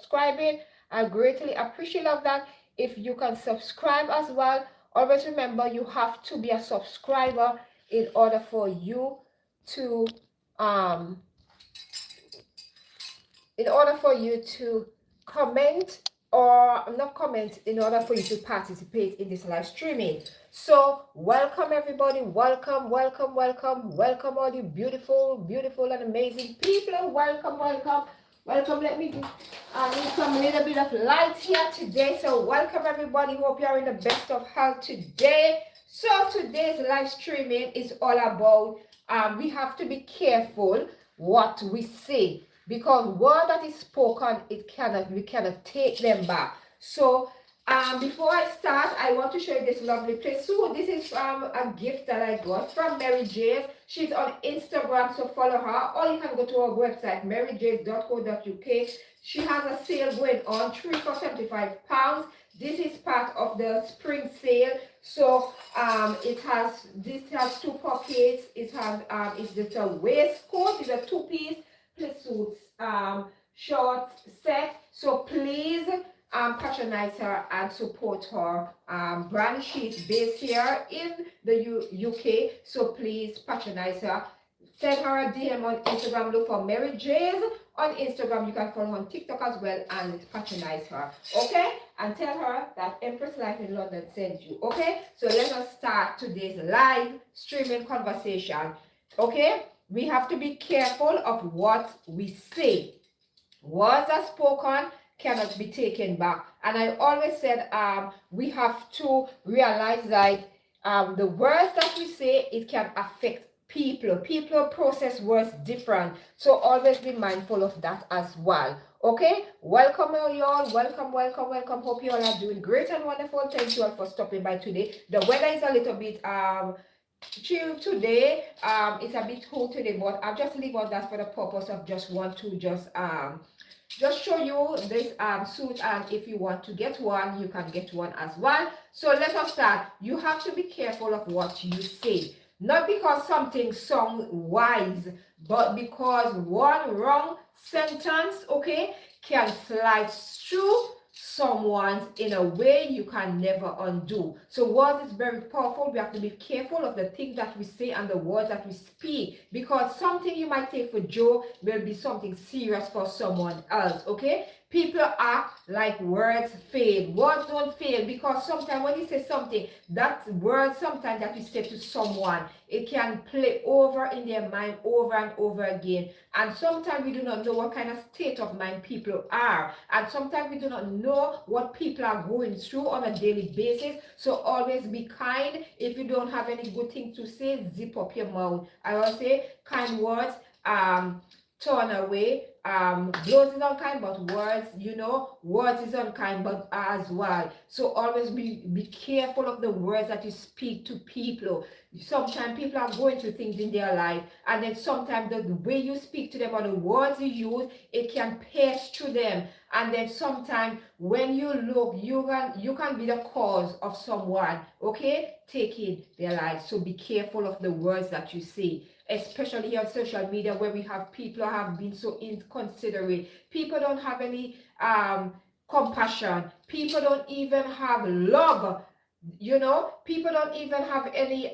subscribing. I greatly appreciate of that. If you can subscribe as well, always remember you have to be a subscriber in order for you to um in order for you to comment, or not comment, in order for you to participate in this live streaming. So welcome everybody, welcome all you beautiful and amazing people. Welcome. Let me need some little bit of light here today. So welcome everybody, hope you are in the best of health today. So today's live streaming is all about we have to be careful what we say, because word that is spoken, we cannot take them back. So before I start, I want to show you this lovely place. So this is a gift that I got from Mary J's. She's on Instagram, so follow her, or you can go to her website, maryj's.co.uk. She has a sale going on, 3 for £75. This is part of the spring sale. So this has 2 pockets. It has it's just a waistcoat. It's a 2-piece suits short set. So please patronize her and support her brand. She's based here in the UK, so please patronize her. Send her a DM on Instagram. Look for Mary J's on Instagram. You can follow her on TikTok as well and patronize her. Okay? And tell her that Empress Life in London sent you. Okay? So let us start today's live streaming conversation. Okay? We have to be careful of what we say. Words are spoken cannot be taken back. And I always said we have to realize that the words that we say, it can affect people. People process words different. So always be mindful of that as well. Okay, welcome y'all. Welcome. Hope you all are doing great and wonderful. Thank you all for stopping by today. The weather is a little bit chill today. It's a bit cool today, but I'll just leave all that for the purpose of just want to just show you this suit, and if you want to get one, you can get one as well. So let us start. You have to be careful of what you say, not because something sounds wise, but because one wrong sentence, okay, can slide through someone's in a way you can never undo. So words is very powerful. We have to be careful of the things that we say and the words that we speak, because something you might take for joke will be something serious for someone else. Okay, people act like words fail. Words don't fail, because sometimes when you say something, that word sometimes that you say to someone, it can play over in their mind over and over again. And sometimes we do not know what kind of state of mind people are, and sometimes we do not know what people are going through on a daily basis. So always be kind. If you don't have any good things to say, zip up your mouth. I will say kind words turn away. Blows is unkind, but words, words is unkind, but as well. So always be careful of the words that you speak to people. Sometimes people are going through things in their life, and then sometimes the way you speak to them or the words you use, it can pierce through them. And then sometimes when you look, you can be the cause of someone, okay, taking their life. So be careful of the words that you say, especially here on social media, where we have people who have been so inconsiderate. People don't have any compassion. People don't even have love. People don't even have any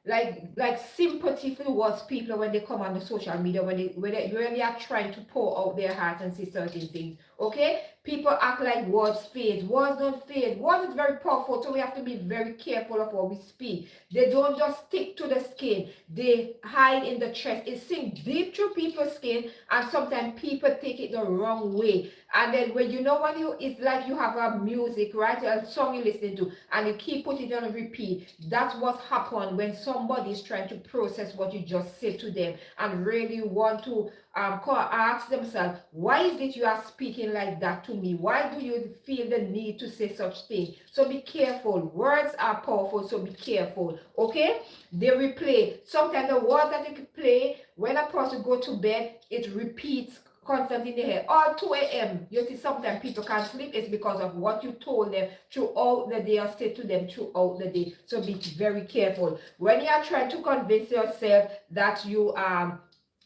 like sympathy towards people when they come on the social media, when they really are trying to pour out their heart and say certain things. Okay, people act like words fade. Words don't fade. Words is very powerful, so we have to be very careful of what we speak. They don't just stick to the skin, they hide in the chest. It sinks deep through people's skin, and sometimes people take it the wrong way. And then when it's like you have a music, right, a song you're listening to, and you keep putting it on repeat. That's what happens when somebody is trying to process what you just said to them and really want to ask themselves, why is it you are speaking like that to me? Why do you feel the need to say such thing? So be careful. Words are powerful, so be careful. Okay, they replay. Sometimes the words that you play when a person go to bed, it repeats constantly in the head. All 2 a.m. You see, sometimes people can't sleep. It's because of what you told them throughout the day or said to them throughout the day. So be very careful when you are trying to convince yourself that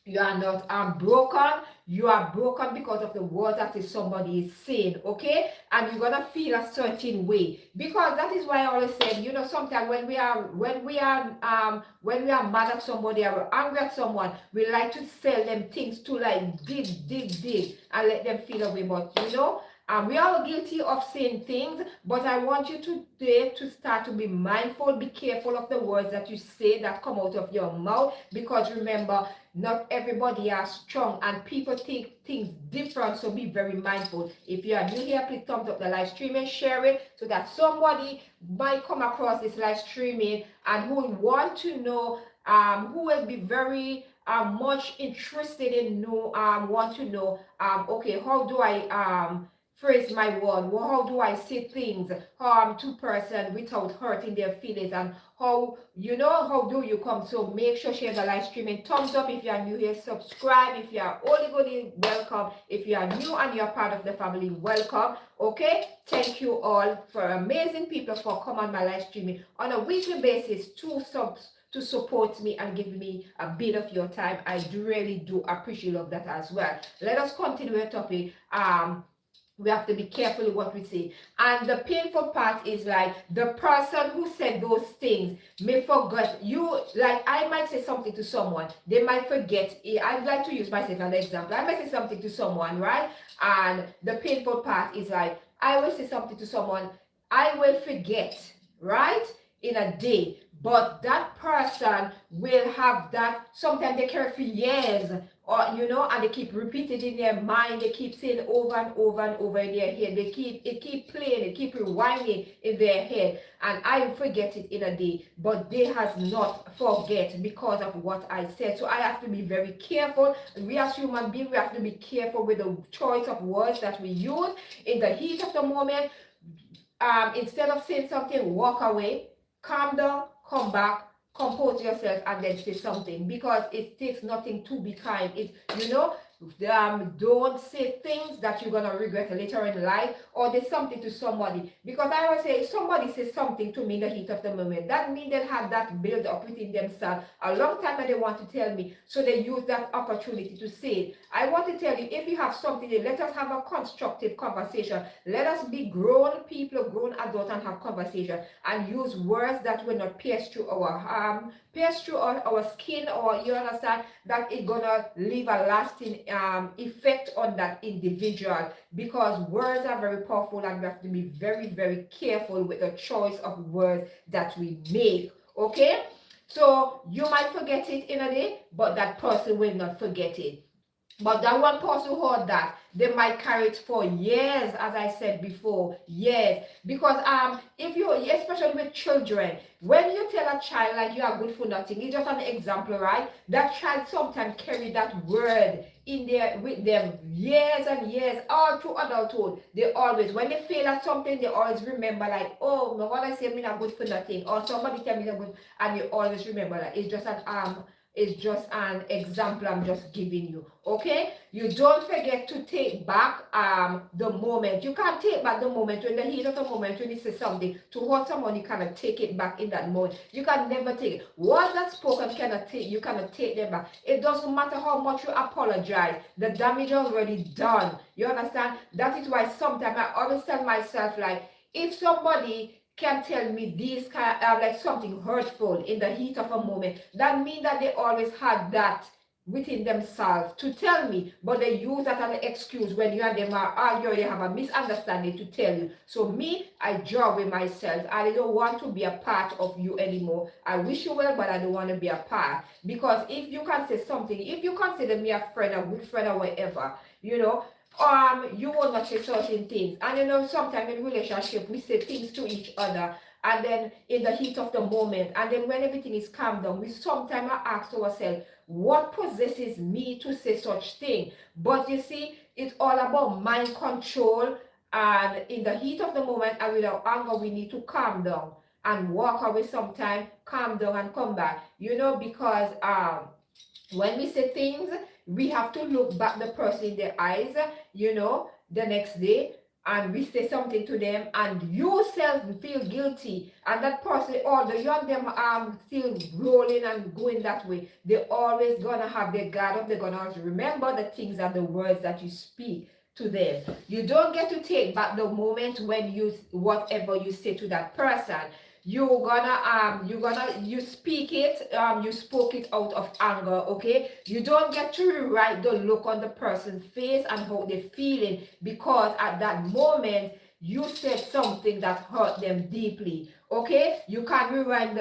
You are not broken. You are broken because of the words that is somebody is saying, okay? And you're gonna feel a certain way, because that is why I always said, you know, sometimes when we are mad at somebody or we're angry at someone, we like to sell them things to like dig and let them feel away. But you know, we are all guilty of saying things, but I want you today to start to be mindful, be careful of the words that you say that come out of your mouth, because remember, not everybody are strong and people think things different, so be very mindful. If you are new here, please thumbs up the live stream and share it so that somebody might come across this live streaming and who will want to know, who will be very much interested in know, want to know, okay, how do I phrase my word, how do I say things to person without hurting their feelings, and how, you know, how do you come. So make sure share the live stream and thumbs up if you are new here, subscribe if you are oldie, welcome. If you are new and you're part of the family, welcome. Okay, thank you all for amazing people for coming on my live streaming on a weekly basis to support me and give me a bit of your time. I do really do appreciate of that as well. Let us continue the topic. We have to be careful what we say. And the painful part is like the person who said those things may forget. You, like, I might say something to someone, they might forget. I'd like to use myself as an example. I might say something to someone, right? And the painful part is like, I will say something to someone, I will forget, right? In a day. But that person will have that, sometimes they carry for years, or you know, and they keep repeating in their mind, they keep saying over and over and over in their head, it keep playing, it keep rewinding in their head, and I forget it in a day, but they has not forget because of what I said. So I have to be very careful. We as human beings, we have to be careful with the choice of words that we use in the heat of the moment. Instead of saying something, walk away, calm down, come back, compose yourself, and then say something, because it takes nothing to be kind. It, you know, don't say things that you're gonna regret later in life, or there's something to somebody, because I always say, if somebody says something to me in the heat of the moment, that means they had that build up within themselves a long time and they want to tell me, so they use that opportunity to say it. I want to tell you, if you have something, let us have a constructive conversation. Let us be grown people, grown adults, and have conversation and use words that will not pierce through our skin, or you understand that it's gonna leave a lasting effect on that individual, because words are very powerful and we have to be very, very careful with the choice of words that we make. Okay, so you might forget it in a day, but that person will not forget it. But that one person who heard that, they might carry it for years, as I said before, years. Because if you, especially with children, when you tell a child like you are good for nothing, it's just an example, right? That child sometimes carry that word in there with them years and years, all through adulthood. They always, when they fail at something, they always remember like, oh, my mother said me not good for nothing, or somebody tell me not good, and you always remember that. It's just an example I'm just giving you. Okay, you don't forget to take back the moment. You can't take back the moment. When the heat of the moment, when you say something to hurt someone, you cannot take it back in that moment. You can never take it. Words that spoken cannot take, you cannot take them back. It doesn't matter how much you apologize, the damage already done. You understand? That is why sometimes I always tell myself, like, if somebody can tell me this kind of, like something hurtful in the heat of a moment, that means that they always had that within themselves to tell me, but they use that as an excuse when you and them are arguing, you have a misunderstanding to tell you. So me, I draw with myself. I don't want to be a part of you anymore. I wish you well, but I don't want to be a part, because if you can say something, if you consider me a friend, a good friend, or whatever, you know, you will not say certain things. And you know, sometimes in relationship we say things to each other, and then in the heat of the moment, and then when everything is calmed down, we sometimes ask ourselves, what possesses me to say such thing? But you see, it's all about mind control, and in the heat of the moment and without anger, we need to calm down and walk away sometime, calm down and come back, you know, because when we say things, we have to look back the person in the eyes, you know, the next day, and we say something to them and you self feel guilty, and that person, although you and them still rolling and going that way, they always gonna have their guard up. They're gonna always remember the things and the words that you speak to them. You don't get to take back the moment when you, whatever you say to that person, you speak it, you spoke it out of anger. Okay, you don't get to rewrite the look on the person's face and how they're feeling, because at that moment you said something that hurt them deeply. Okay, you can't rewind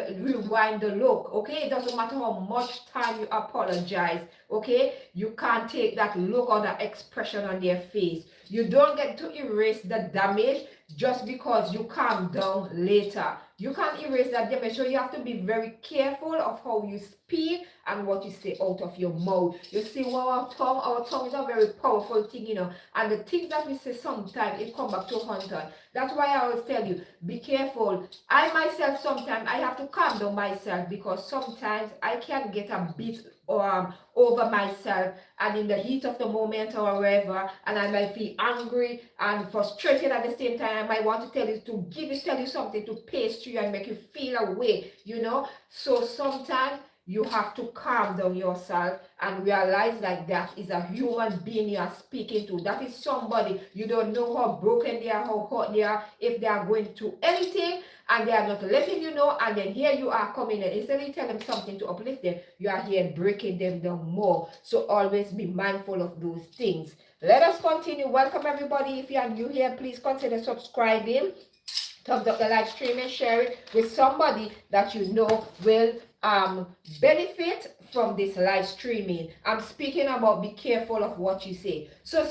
the look. Okay, it doesn't matter how much time you apologize. Okay, you can't take that look or that expression on their face. You don't get to erase the damage just because you calm down later. You can't erase that damage, so you have to be very careful of how you speak and what you say out of your mouth. You see, our tongue is a very powerful thing, and the things that we say sometimes, it come back to haunt us. That's why I always tell you, be careful. I myself, sometimes I have to calm down myself, because sometimes I can get a bit over myself, and in the heat of the moment or wherever, and I might feel angry and frustrated at the same time. I might want to tell you something to paste you and make you feel away, So sometimes you have to calm down yourself and realize like that is a human being you are speaking to. That is somebody, you don't know how broken they are, how hurt they are, if they are going through anything, and they are not letting you know, and then here you are coming in. Instead of you tell them something to uplift them, you are here breaking them down more. So always be mindful of those things. Let us continue. Welcome everybody. If you are new here, please consider subscribing. Thumbs up the live stream and share it with somebody that you know will benefit from this live streaming. I'm speaking about be careful of what you say. So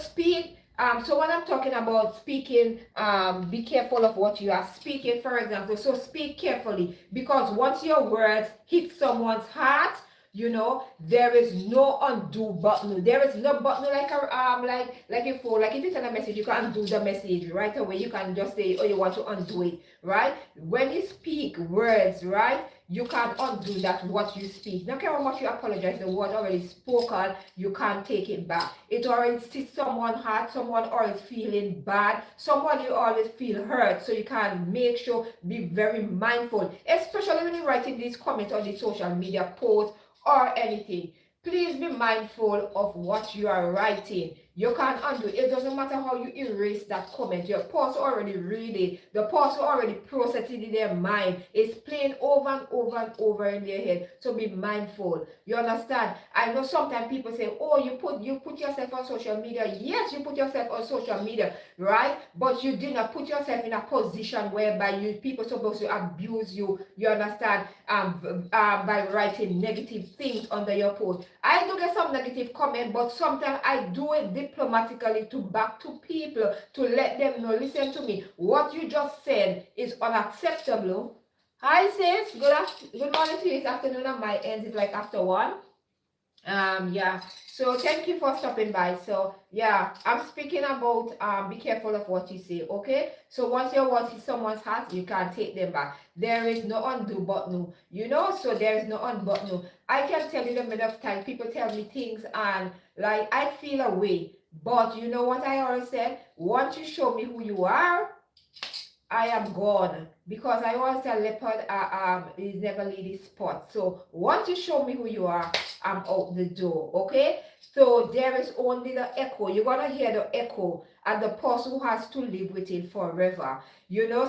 so when I'm talking about speaking, be careful of what you are speaking, for example. So speak carefully, because once your words hit someone's heart, there is no undo button. There is no button like if you send a message, you can undo the message right away. You can just say, oh, you want to undo it, right? When you speak words, right, you can't undo that what you speak. No care how much you apologize, the word already spoken, you can't take it back. It already sits someone's heart, someone always feeling bad, someone you always feel hurt. So you can make sure, be very mindful, especially when you're writing these comments on the social media posts or anything. Please be mindful of what you are writing. You can't undo it. It doesn't matter how you erase that comment. Your person already read it. The person already processed it in their mind. It's playing over and over and over in their head. So be mindful. You understand? I know sometimes people say, oh, you put yourself on social media. Yes, you put yourself on social media, right? But you did not put yourself in a position whereby people supposed to abuse you. You understand? By writing negative things under your post. I do get some negative comment, but sometimes I do it diplomatically back to people to let them know, listen to me, what you just said is unacceptable. Hi sis, good morning to you. It's afternoon on my end. It's like after 1. Yeah, so thank you for stopping by. So yeah, I'm speaking about be careful of what you say. Okay, so once your words hit someone's heart, you can't take them back. There is no undo button, so there is no undo button. I can tell you the amount of time people tell me things and like I feel away, but you know what I always said, once you show me who you are, I am gone, because I always say leopard is never leave his spot. So once you show me who you are, I'm out the door. Okay, so there is only the echo. You're gonna hear the echo, and the person who has to live with it forever.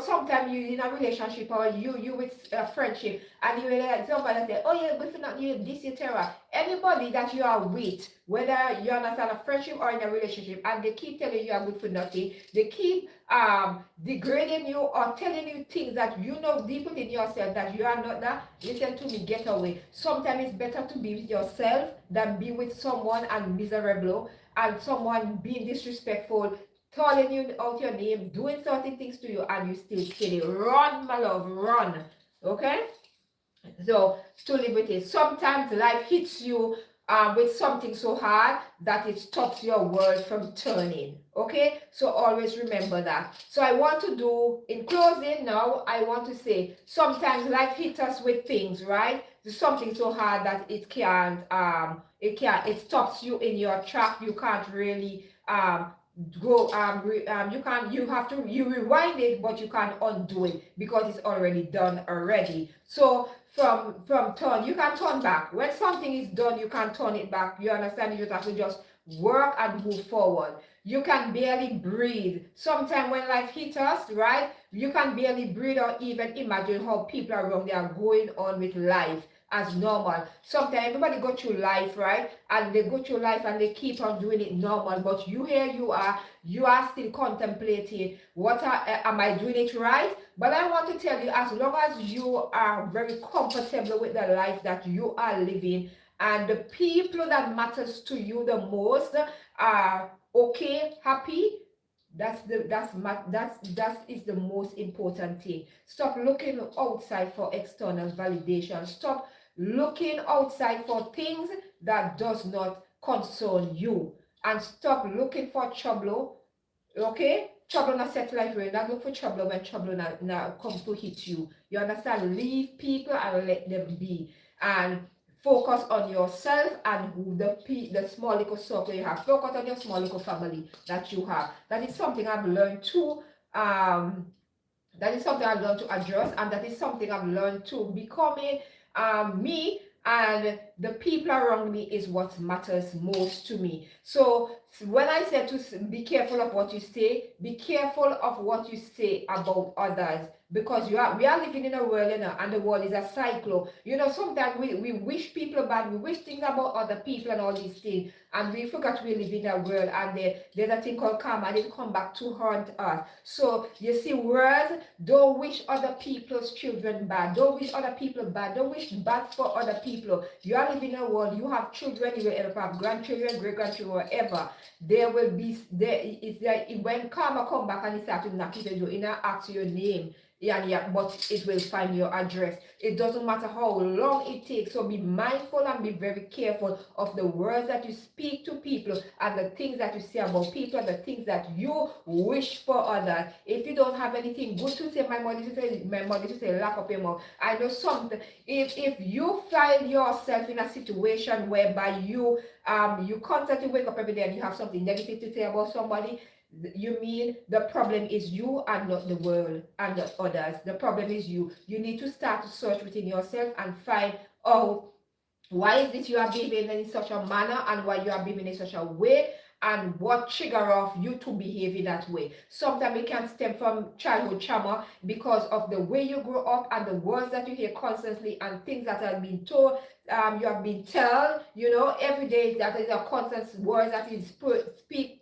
Sometimes you in a relationship, or you with a friendship, and you like somebody say, oh yeah, good for not you this etc. Anybody that you are with, whether you're not in a friendship or in a relationship, and they keep telling you are good for nothing, they keep degrading you or telling you things that you know deep within yourself that you are not that. Listen to me, get away. Sometimes it's better to be with yourself than be with someone and miserable, and someone being disrespectful, calling you out your name, doing certain things to you, and you still steady. Run, my love, run. Okay, so to live with it. Sometimes life hits you with something so hard that it stops your world from turning. Okay, so always remember that. So I want to do, in closing now, I want to say, sometimes life hits us with things, right? There's something so hard that it stops you in your track. You can't really go you have to you rewind it, but you can't undo it because it's already done already. So from turn, you can turn back. When something is done, you can turn it back. You understand? You just have to just work and move forward. You can barely breathe. Sometimes when life hits us, right, you can barely breathe or even imagine how people around there are going on with life as normal. Sometimes everybody go through life, right? And they go through life and they keep on doing it normal. But you are still contemplating, am I doing it right? But I want to tell you, as long as you are very comfortable with the life that you are living, and the people that matters to you the most are okay, happy, that is the most important thing. Stop looking outside for external validation. Stop looking outside for things that does not concern you, and stop looking for trouble. Okay, trouble not set like rain. Not look for trouble when trouble not come to hit you. You understand? Leave people and let them be, and focus on yourself and who the small little circle you have. Focus on your small little family that you have. That is something I've learned to that is something I've learned to address, and that is something I've learned to becoming me, and the people around me is what matters most to me. So when I say to be careful of what you say, be careful of what you say about others, because we are living in a world, and the world is a cycle. Sometimes we wish people bad, we wish things about other people and all these things, and we forgot we live in a world, and there's a thing called karma, and it come back to haunt us. So you see, words, don't wish other people's children bad, don't wish other people bad, don't wish bad for other people. You are living in a world, you have children, you will end up have grandchildren, great grandchildren, whatever. There will be when karma come back and it starts to knock it, you not ask your name. Yeah, but it will find your address. It doesn't matter how long it takes. So be mindful and be very careful of the words that you speak to people, and the things that you say about people, and the things that you wish for others. If you don't have anything good to say, my mother used to say, lock up your mouth. I know something. If you find yourself in a situation whereby you constantly wake up every day and you have something negative to say about somebody, you mean the problem is you and not the world and not others. The problem is you. You need to start to search within yourself and find out why is it you are behaving in such a manner, and why you are behaving in such a way, and what trigger off you to behave in that way. Sometimes it can stem from childhood trauma because of the way you grow up and the words that you hear constantly and things that have been told, you have been told, every day, that is a constant words that is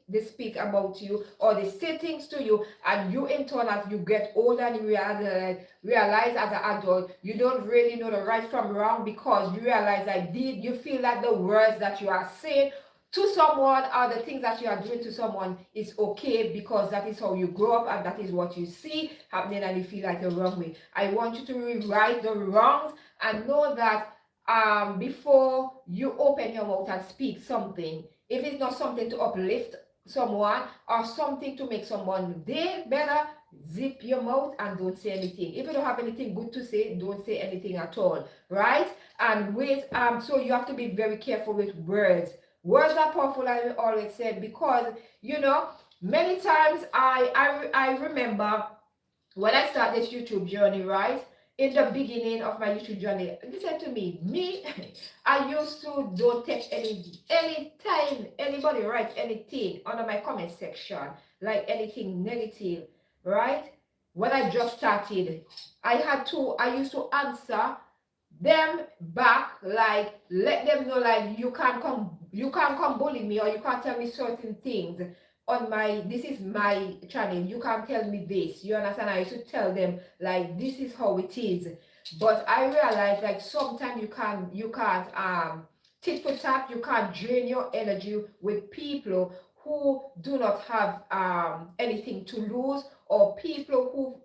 they speak about you, or they say things to you, and you in turn, as you get older and you realize as an adult, you don't really know the right from wrong, because you realize that you feel that the words that you are saying to someone, or the things that you are doing to someone, is okay because that is how you grow up and that is what you see happening, and you feel like the wrong way. I want you to rewrite the wrongs and know that before you open your mouth and speak something, if it's not something to uplift someone or something to make someone day better, zip your mouth and don't say anything. If you don't have anything good to say, don't say anything at all, right? And so you have to be very careful with words. Words are powerful, I always said, because many times I remember when I started this YouTube journey, right? In the beginning of my YouTube journey, listen to me, I used to don't take any time anybody write anything under my comment section, like anything negative, right? When I just started, I used to answer them back, like let them know, like you can't come bully me, or you can't tell me certain things on this is my channel, you can't tell me this, you understand? I used to tell them like this is how it is. But I realized like sometimes you can't tit for tat, you can't drain your energy with people who do not have anything to lose, or people who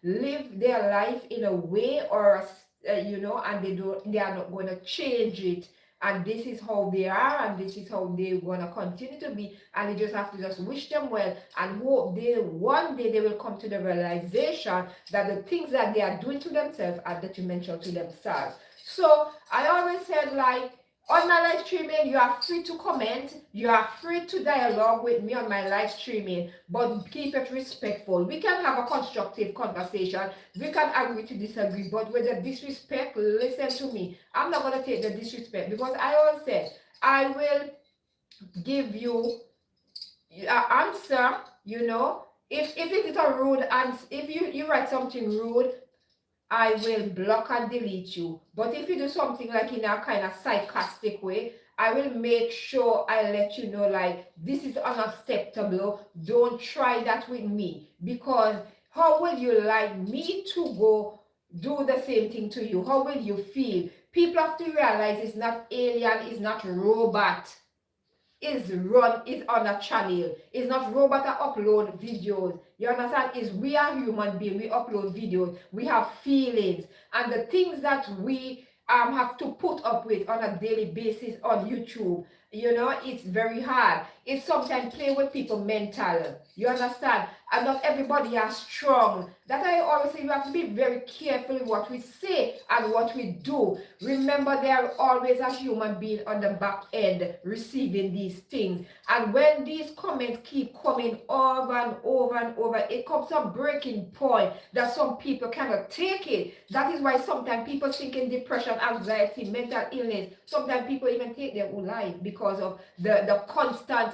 live their life in a way, or and they are not going to change it, and this is how they are, and this is how they're going to continue to be, and you just have to just wish them well and hope one day they will come to the realization that the things that they are doing to themselves are detrimental to themselves. So I always said, like, On my live streaming, you are free to comment. You are free to dialogue with me on my live streaming, but keep it respectful. We can have a constructive conversation. We can agree to disagree, but with the disrespect, listen to me. I'm not going to take the disrespect because I always said I will give you an answer, you know. If it is a rude answer, if you write something rude, I will block and delete you. But if you do something like in a kind of sarcastic way, I will make sure I let you know like this is unacceptable. Don't try that with me, because how will you like me to go do the same thing to you? How will you feel? People have to realize it's not alien, it's not robot. Is on a channel. It's not robot that upload videos. You understand? Is we are human beings. We upload videos. We have feelings, and the things that we have to put up with on a daily basis on YouTube. You know, it's very hard. It sometimes play with people mental. You understand? And not everybody are strong. That I always say, you have to be very careful in what we say and what we do. Remember, there are always a human being on the back end receiving these things. And when these comments keep coming over and over and over, it comes to a breaking point that some people cannot take it. That is why sometimes people think in depression, anxiety, mental illness. Sometimes people even take their own life because of the constant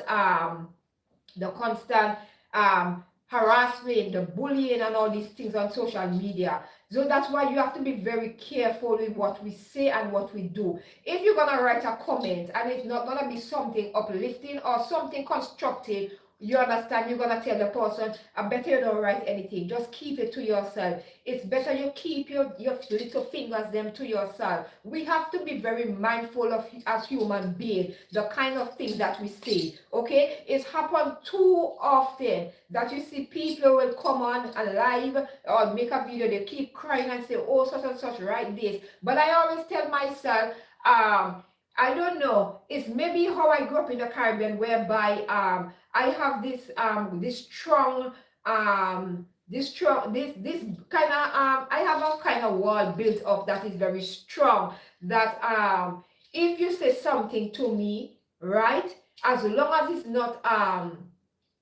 harassment, the bullying, and all these things on social media. So that's why you have to be very careful with what we say and what we do. If you're gonna write a comment and it's not gonna be something uplifting or something constructive, you understand, you're gonna tell the person, I better you don't write anything. Just keep it to yourself. It's better you keep your little fingers them to yourself. We have to be very mindful of, as human beings, the kind of things that we say. Okay, it's happened too often that you see people will come on a live or make a video, they keep crying and say, oh, such and such, write this. But I always tell myself, I don't know, it's maybe how I grew up in the Caribbean, whereby I have this strong this kind of I have a kind of wall built up that is very strong, that if you say something to me, right, as long as it's not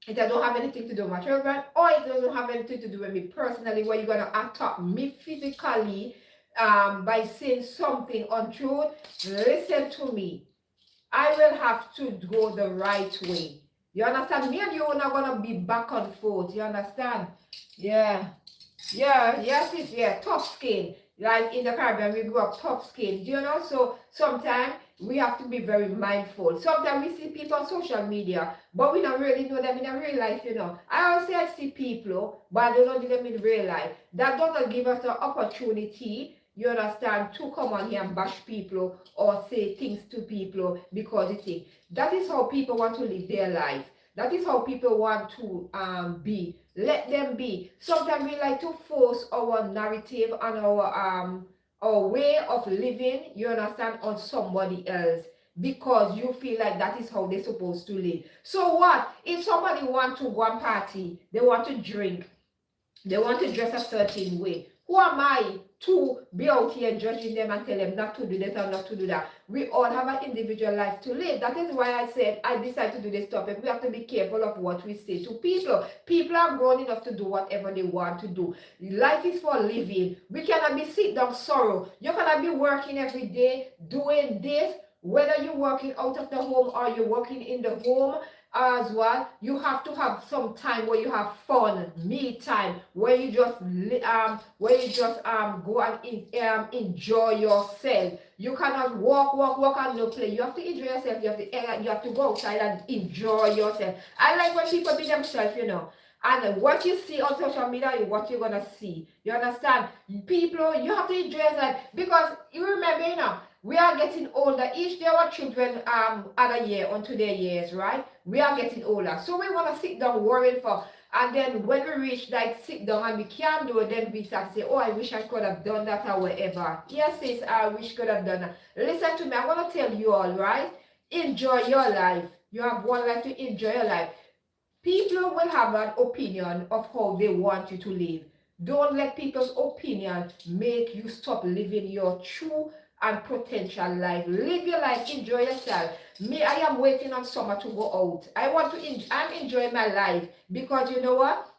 it don't have anything to do with my children, or it doesn't have anything to do with me personally, where you're gonna attack me physically by saying something untrue, listen to me. I will have to go the right way. You understand? Me and you are not gonna be back and forth. You understand? Yeah. Yeah, yes, it's tough skin. Like in the Caribbean, we grew up tough skin. You know, so sometimes we have to be very mindful. Sometimes we see people on social media, but we don't really know them in a real life, you know. I always say I see people, but I don't know them in real life. That doesn't give us an opportunity, you understand, to come on here and bash people or say things to people because you think. That is how people want to live their life. That is how people want to be. Let them be. Sometimes we like to force our narrative and our way of living, you understand, on somebody else, because you feel like that is how they're supposed to live. So what? If somebody want to go and party, they want to drink, they want to dress a certain way, who am I to be out here judging them and tell them not to do this or not to do that? We all have an individual life to live. That is why I said I decided to do this topic. We have to be careful of what we say to people. People are grown enough to do whatever they want to do. Life is for living. We cannot be sit down sorrow. You cannot be working every day doing this, whether you're working out of the home or you're working in the home as well. You have to have some time where you have fun, me time, where you just go and enjoy yourself. You cannot walk and no play. You have to enjoy yourself. You have to go outside and enjoy yourself. I like when people be themselves, you know. And what you see on social media is what you're gonna see. You understand? People, you have to enjoy yourself, because you remember, you know, we are getting older. Each day our children add a year onto their years, right? We are getting older. So we want to sit down worrying for, and then when we reach like sit down and we can't do it, then we start to say, oh, I wish I could have done that or whatever. Yes, sis, I wish could have done that. Listen to me, I want to tell you all, right? Enjoy your life. You have one life to enjoy your life. People will have an opinion of how they want you to live. Don't let people's opinion make you stop living your true and potential life. Live your life, enjoy yourself. Me, I am waiting on summer to go out. I'm enjoying my life because you know what?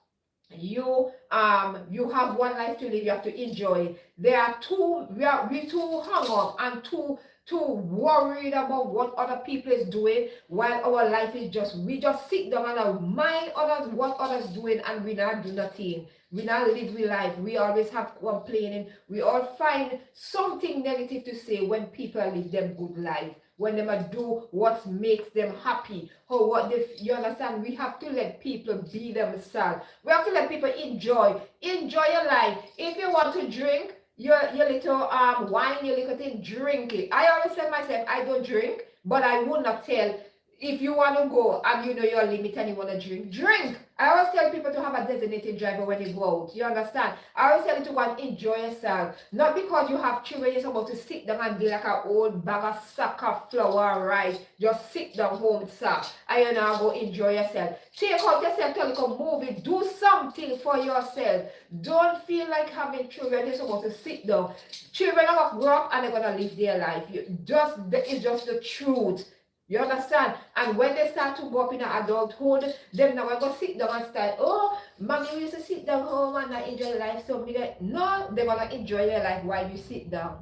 You have one life to live. You have to enjoy it. There are too we too hung up and too worried about what other people is doing while our life is just we just sit down and mind others what others doing and we not do nothing. We not live we life. We always have complaining. We all find something negative to say when people live them good life, when they do what makes them happy, or what they, you understand. We have to let people be themselves. We have to let people enjoy your life. If you want to drink your little wine, your little thing, drink it. I always tell myself I don't drink, but I would not tell. If you want to go and you know your limit and you want to drink. I always tell people to have a designated driver when you go out. You understand? I always tell you to go and enjoy yourself. Not because you have children, you're supposed to sit down and be like an old bag of sack of flour, right? Just sit down home, sir. And you know, go enjoy yourself. Take out yourself to look a movie. Do something for yourself. Don't feel like having children. You're supposed to sit down. Children are going to grow up and they're going to live their life. It's just the truth. You understand? And when they start to go up in adulthood, them now going to sit down and start, oh, mommy, we used to sit down home and I enjoy life. So no, they're going to enjoy their life while you sit down.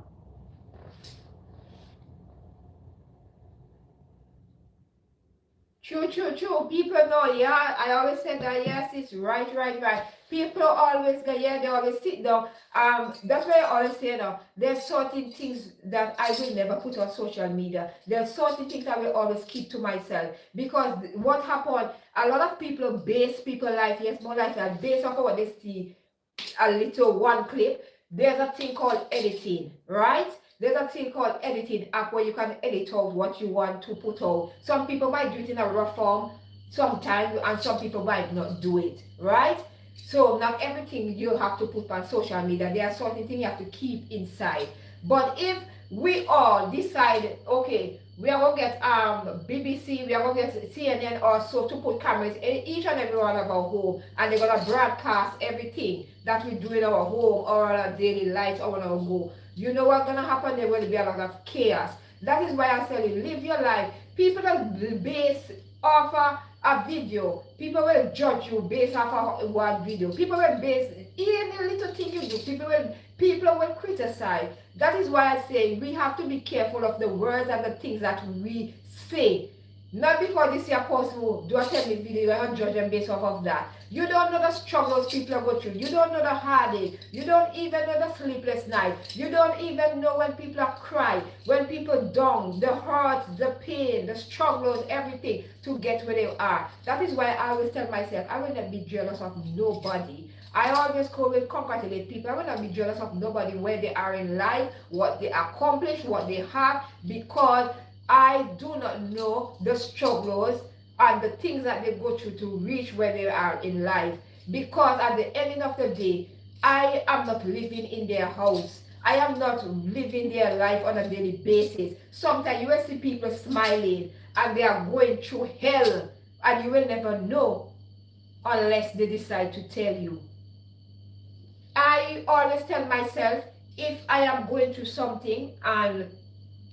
True. People know, yeah. I always said that, yes, it's right. People always go, yeah, they always sit down. That's why I always say now, there's certain things that I will never put on social media. There's certain things I will always keep to myself. Because what happened, a lot of people base people life, yes, more life, and based off of what they see, a little one clip. There's a thing called editing, right? There's a thing called editing app where you can edit out what you want to put out. Some people might do it in a rough form sometimes, and some people might not do it, right? So not everything you have to put on social media. There are certain things you have to keep inside. But if we all decide, okay, we are gonna get BBC, we are gonna get CNN or so to put cameras in each and every one of our home, and they're gonna broadcast everything that we do in our home or our daily life or on our go. You know what's gonna happen? There will be a lot of chaos. That is why I tell you, live your life. People that base off a video, people will judge you based off of one video. People will base any little thing you do. People will criticize. That is why I say we have to be careful of the words and the things that we say. Not because you see a person who do a 10-minute video and judge them based off of that. You don't know the struggles people go through. You don't know the heartache. You don't even know the sleepless night. You don't even know when people are crying, when people down, the hurt, the pain, the struggles, everything to get where they are. That is why I always tell myself, I will not be jealous of nobody. I always congratulate people. I will not be jealous of nobody where they are in life, what they accomplish, what they have, because I do not know the struggles and the things that they go through to reach where they are in life. Because at the ending of the day, I am not living in their house. I am not living their life on a daily basis. Sometimes you will see people smiling and they are going through hell, and you will never know unless they decide to tell you. I always tell myself, if I am going through something and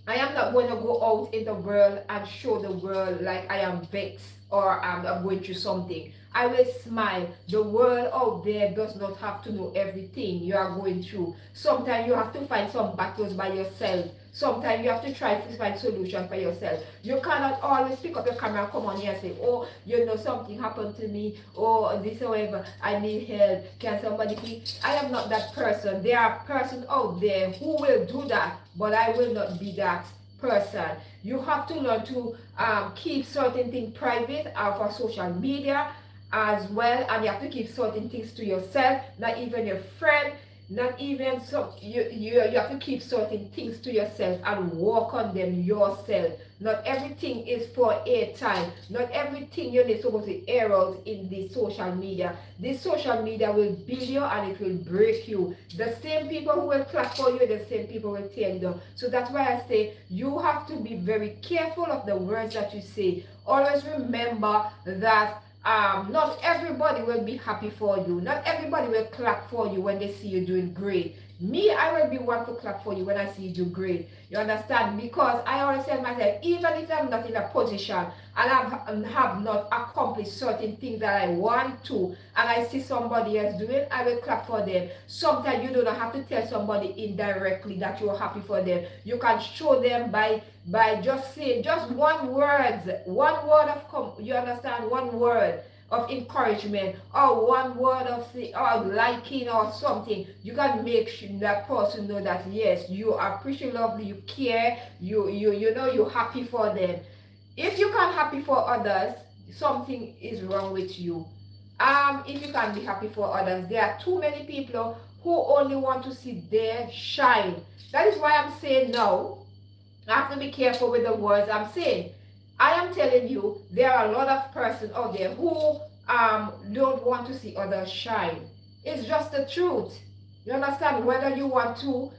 I am not going to go out in the world and show the world like I am vexed or I'm going through something. I will smile. The world out there does not have to know everything you are going through. Sometimes you have to find some battles by yourself. Sometimes you have to try to find solution for yourself. You cannot always pick up your camera and come on here and say, oh, you know, something happened to me, or this, however, I need help. Can somebody please? I am not that person. There are persons out there who will do that, but I will not be that person. You have to learn to keep certain things private for social media as well, and you have to keep certain things to yourself, not even your friend, not even so you have to keep certain things to yourself and work on them yourself. Not everything is for airtime. Not everything you need supposed to air out in the social media. This social media will build you and it will break you. The same people who will clap for you, the same people will tear you down. So that's why I say you have to be very careful of the words that you say. Always remember that not everybody will be happy for you. Not everybody will clap for you when they see you doing great. Me, I will be one to clap for you when I see you do great. You understand? Because I always tell myself, even if I'm not in a position and have not accomplished certain things that I want to, and I see somebody else doing, I will clap for them. Sometimes you don't have to tell somebody indirectly that you're happy for them. You can show them by just saying just one word of you understand, one word of encouragement, or one word of or liking or something. You can make sure that person know that yes, you appreciate, lovely, you care, you know you're happy for them. If you can't happy for others, something is wrong with you. If you can't be happy for others, there are too many people who only want to see their shine. That is why I'm saying now, I have to be careful with the words I'm saying. I am telling you, there are a lot of persons out there who don't want to see others shine. It's just the truth. You understand? Whether you want to,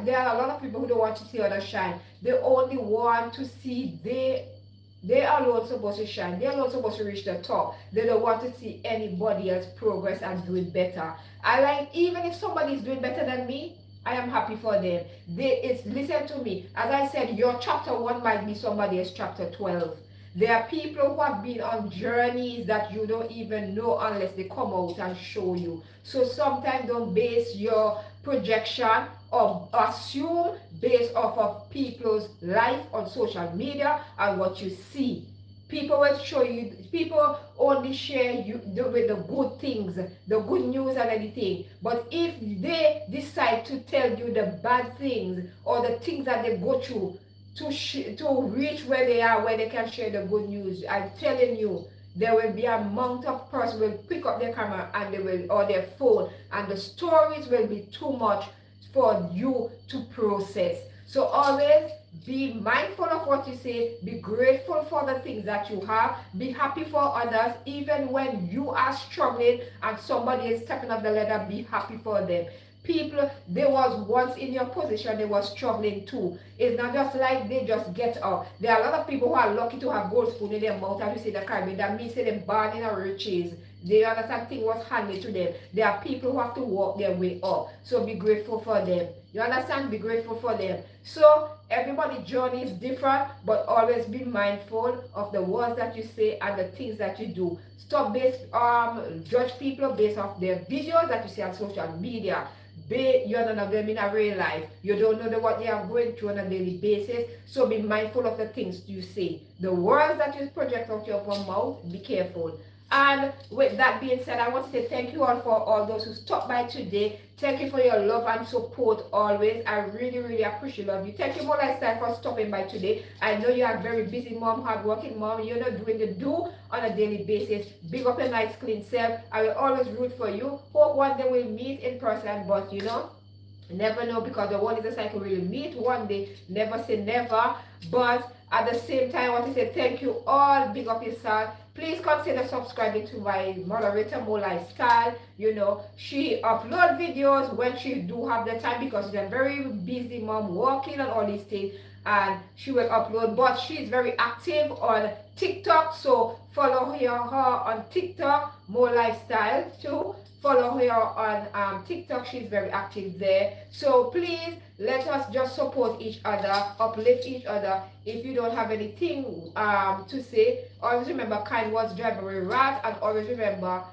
there are a lot of people who don't want to see others shine. They only want to see they are alone supposed to shine. They're alone supposed to reach the top. They don't want to see anybody else progress and do it better. I like, even if somebody is doing better than me, I am happy for them. Listen to me. As I said, your chapter 1 might be somebody else's chapter 12. There are people who have been on journeys that you don't even know unless they come out and show you. So sometimes don't base your projection or assume based off of people's life on social media and what you see. People will show you, people only share you with the good things, the good news and anything. But if they decide to tell you the bad things or the things that they go through to reach where they are, where they can share the good news, I'm telling you, there will be a amount of person will pick up their camera and they will, or their phone, and the stories will be too much for you to process. So always be mindful of what you say. Be grateful for the things that you have. Be happy for others. Even when you are struggling and somebody is stepping up the ladder, be happy for them. People, they was once in your position, they was struggling too. It's not just like they just get up. There are a lot of people who are lucky to have gold spoon in their mouth, as you say the Caribbean. That means they're born in a riches. They understand thing was handed to them. There are people who have to walk their way up. So be grateful for them. You understand? Be grateful for them. So everybody's journey is different, but always be mindful of the words that you say and the things that you do. Stop judge people based off their videos that you see on social media. You don't know them in a real life. You don't know what they are going through on a daily basis. So be mindful of the things you say. The words that you project out your mouth, be careful. And with that being said, I want to say thank you all for all those who stopped by today. Thank you for your love and support always. I really, really appreciate love you. Thank you, More Lifestyle, for stopping by today. I know you are a very busy mom, hardworking mom. You're not doing the do on a daily basis. Big up a nice clean self. I will always root for you. Hope one day we'll meet in person, but you know, never know, because the world is a cycle. We'll meet one day. Never say never. But at the same time, I want to say thank you all. Big up yourself. Please consider subscribing to my moderator, More Lifestyle. You know, she upload videos when she do have the time, because she's a very busy mom working on all these things, and she will upload. But she's very active on TikTok, so follow her on TikTok, More Lifestyle too. Follow her on TikTok. She's very active there. So please, let us just support each other, uplift each other. If you don't have anything to say, always remember kind words drive away wrath, and always remember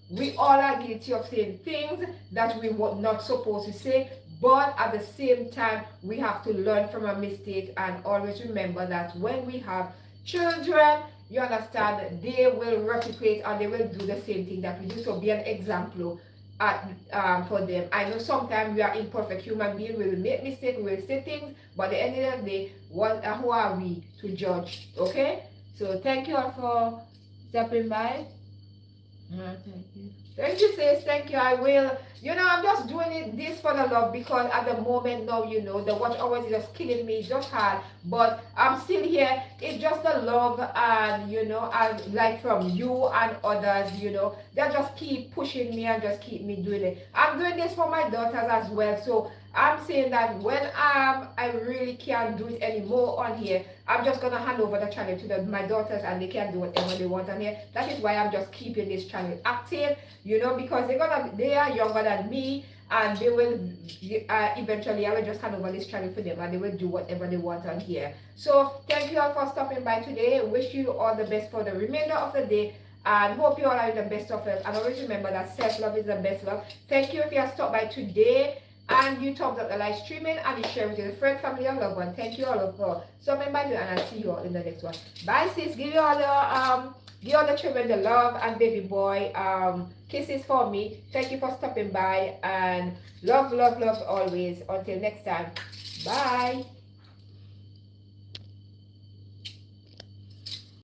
we all are guilty of saying things that we were not supposed to say. But at the same time, we have to learn from a mistake, and always remember that when we have children, you understand, they will replicate and they will do the same thing that we do. So be an example for them. I know sometimes we are imperfect human beings. We will make mistakes, we will say things, but at the end of the day, who are we to judge? Okay? So thank you all for stopping by. Thank you. Thank you, sis. Thank you. I will. You know, I'm just doing this for the love, because at the moment now, you know, the watch hours is just killing me. It's just hard. But I'm still here. It's just the love, and, you know, I like from you and others, you know, they just keep pushing me and just keep me doing it. I'm doing this for my daughters as well. So I'm saying that when I really can't do it anymore on here, I'm just gonna hand over the channel to my daughters and they can do whatever they want on here. That is why I'm just keeping this channel active, you know, because they are younger than me, and they will eventually I will just hand over this channel for them and they will do whatever they want on here. So thank you all for stopping by today. Wish you all the best for the remainder of the day, and hope you all are in the best of health. And always remember that self-love is the best love. Thank you if you have stopped by today and you thumbs up the live streaming and you share with your friend, family, and loved one. Thank you all for stopping by today, and I'll see you all in the next one. Bye sis. Give all the children the love, and baby boy kisses for me. Thank you for stopping by, and love, love, love always. Until next time. Bye.